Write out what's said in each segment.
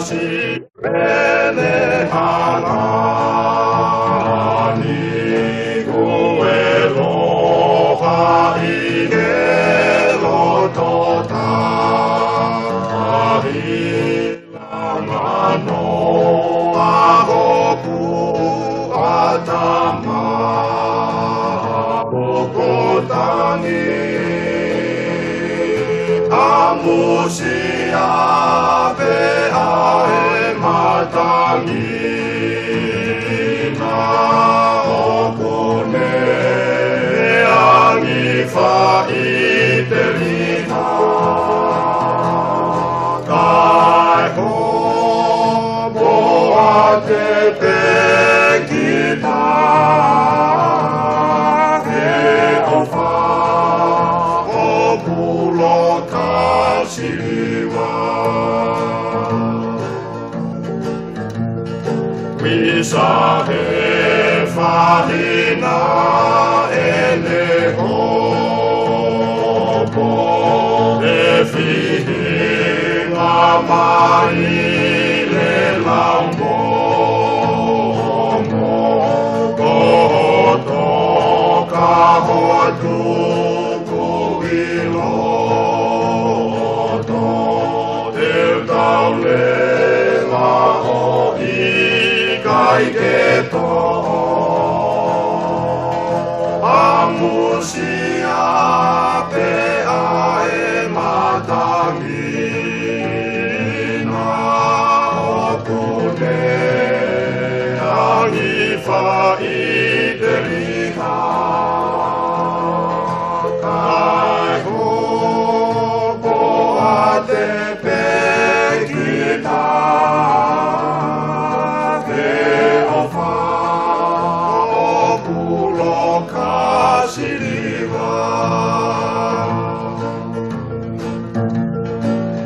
하시네 내 하나님 구애로하 이게로도다 일랑한 노아호 구아다마 보고 땅이 아무시야 베아의 마땅이나 오고네 양이파 이들이나 가이호 보아테 베기다 베오파 오구로 가시리와 위사해 파히나 엘레호보 에피히나 마이레람보 고도가호두고 일로도 들다울레라호 이가이게도 아무시야 베아의 마당이나 오구네 양이파 이들이가 가이호 보아테 베기다 베오파 오구로 가시리와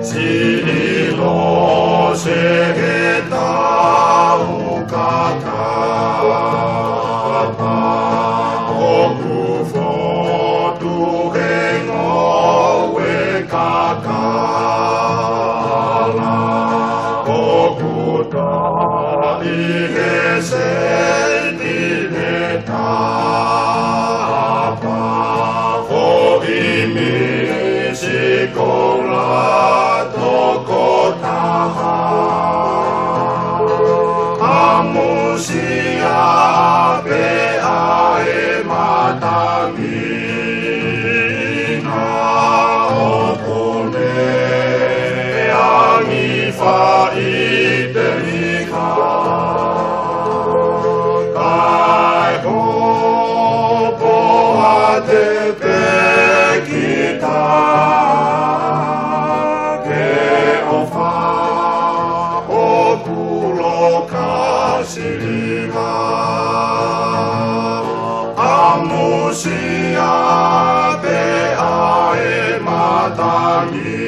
시리로 세계 다우가다 오구포 두행어웨 가가라 오구다 이헤세디네 다바 호이미 시콜라 도코타하 아무시야 베아의 마당이나 오고네 양이파 이들이가 가이호 보아테 베기다 베오파 오구로 가시리가 아무시야 베아의 마당이